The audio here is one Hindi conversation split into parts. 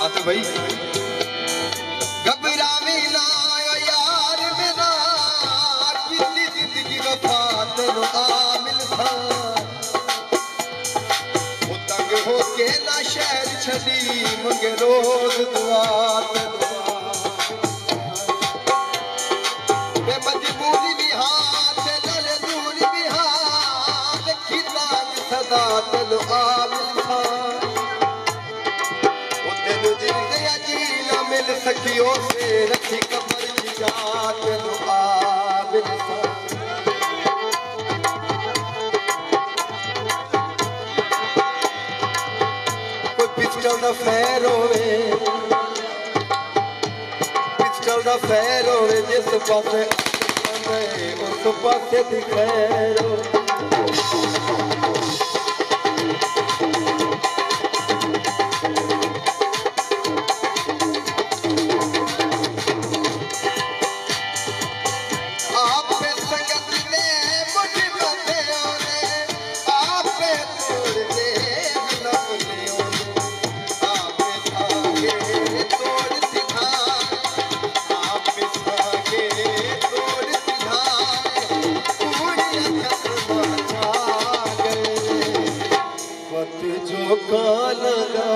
आते भाई घबरावी ना यार मेरा कितनी जिंदगी वफा तेनो आमिल था तंग होके ना शहर छड़ी मंगे रोज दुआ मजबूरी भी हाथ लड़े दूरी भी हाथ खिताब सदा तेनो आमिल था तेनु जिंदे जी ना मिल सकियो से रखी कबर की जात तेनु आमिल था पिस्टल दा फैर होवे जिस पासे उस पासे दी खैर जो कालगा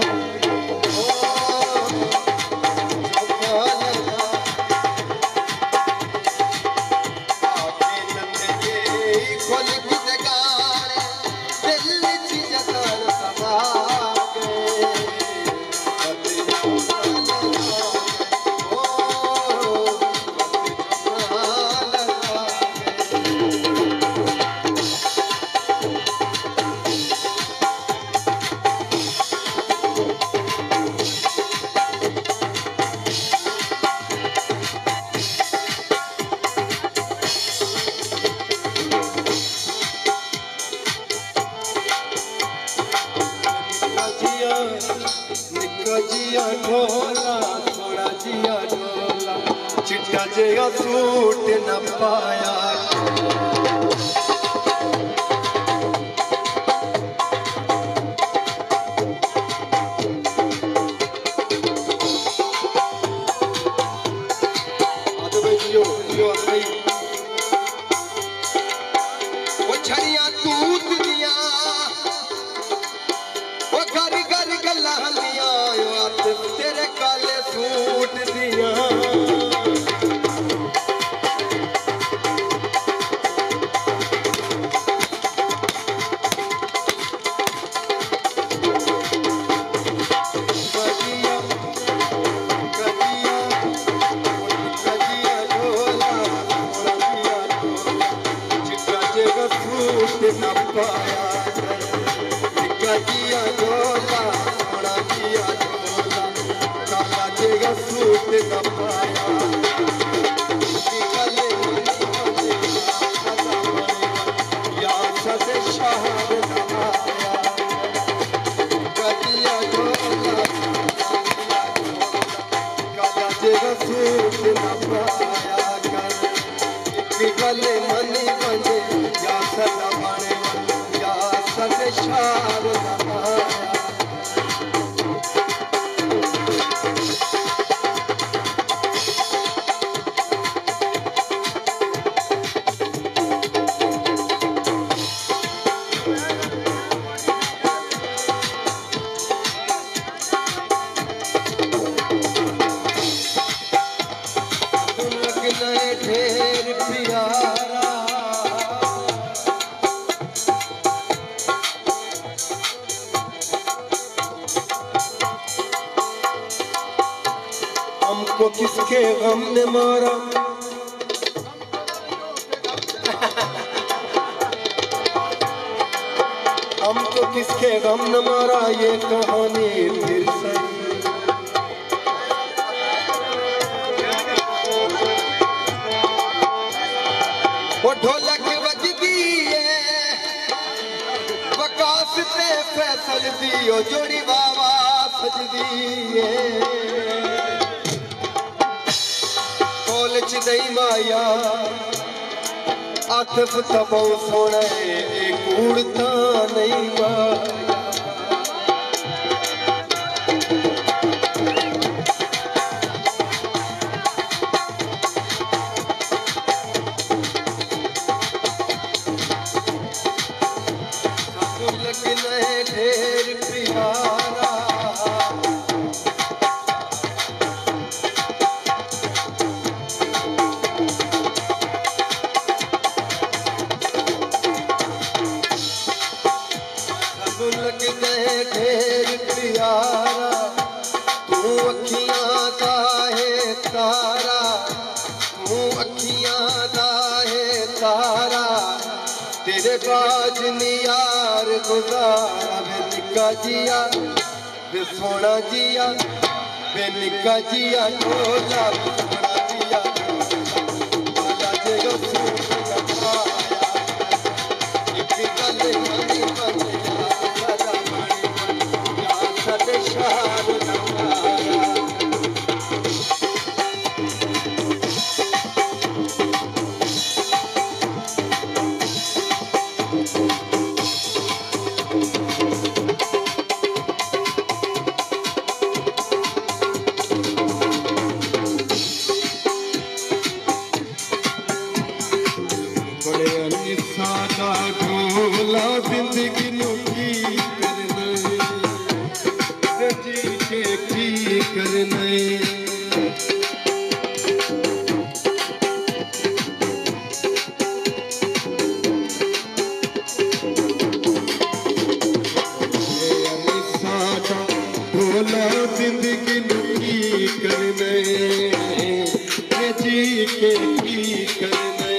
जिया ढोला थोड़ा जिया ढोला चिट्टा जेगा सूट न पाया वो छड़िया तूत दिया वो घर घर गल्ला दिया तेरे काले सूट दिया न पाया गजिया डोला सोना जिया डोला काला जेगा सूट न पाया निकले या सदे शहर न आया गजिया डोला काला जेगा सूट न पाया निकले मनी बने या सदा बने या सदे शहर न आया ढेर प्यारा हमको किसके गम ने मारा हमको किसके गम ने मारा ये कहानी फिर से वो ढोलक बजदी है वकास ते फैसल दियो जोड़ी बाबा सजदी है कोलच नहीं माया आतिफ तबो सोने कूड़ता नहीं माया लगने ढेर प्यारा लगने ढेर प्यारा तू अखियां दा है तारा तू अखियां दा है तारा तेरे बाज यार गुजारा वे निका जिया वे सोना जिया वे निका जिया ढोला सोना जिया ढोला जेगा सूट लगाया एक गल मनी बने सदा मनी या सद शार लगाया सादा ढोला जिंदगी नूं की करना जी के की करना सादा ढोला जिंदगी नूं की करना जी के की करना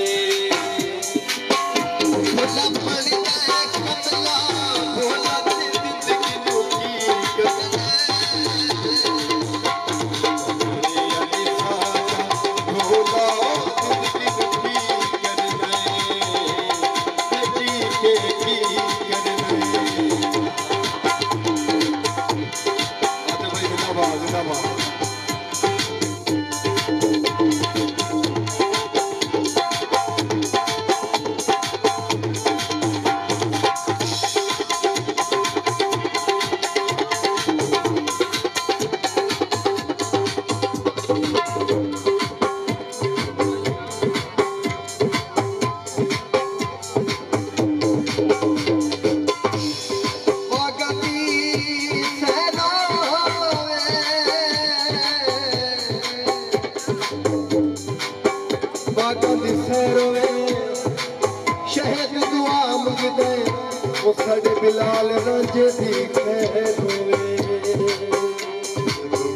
शहद दुआ मंगदे वो साडे बिलाल रांझे दी खैर होवे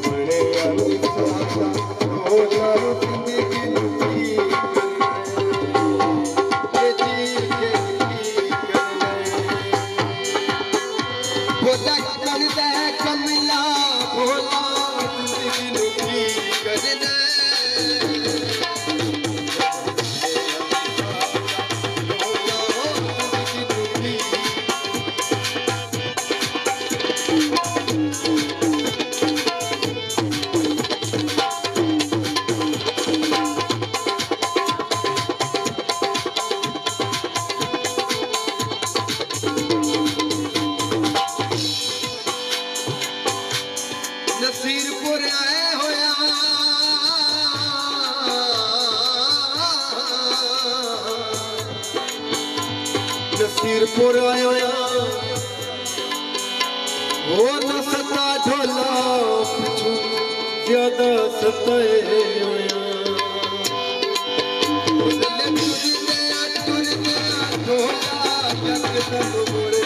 बड़े अली सादा ढोला जिंदगी नूं की करना जी के की करना भोला करदा कमला भोला जिंदगी नूं की करना नसीरपुर आए होया नसीरपुर आए होया वो न सता ढोला पिछू ज्यादा सताए होया ढोला यकदम मुड़े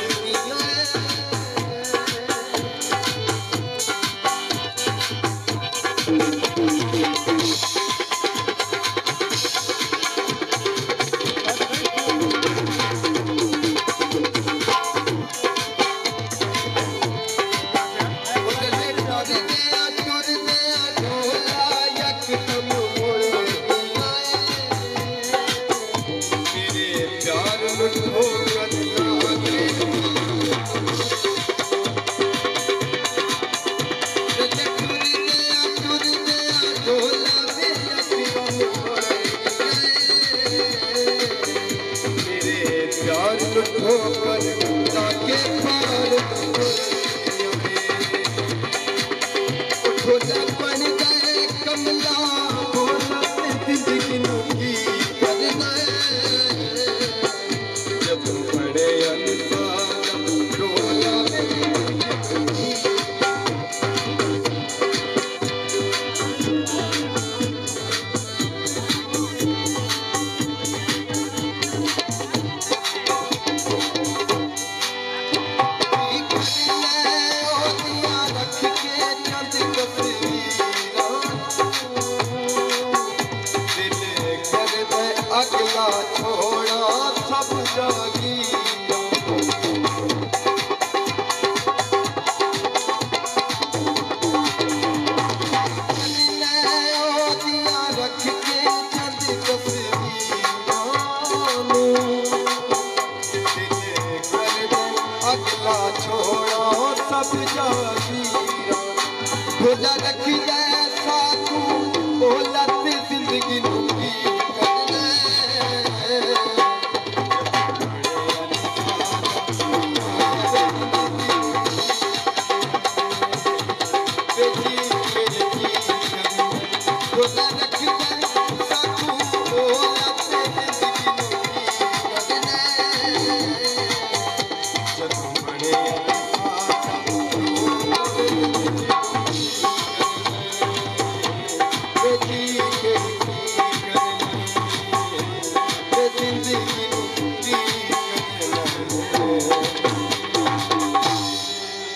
प्यार मुझको करना ਹੋਣਾ ਸਭ ਜਾਗੀਰਾ ਭੁੱਲ ਰੱਖੀ ਐ ਸਾਥੂ ਉਹ ਲੱਤ ਜ਼ਿੰਦਗੀ ਨੂੰ ਕੀ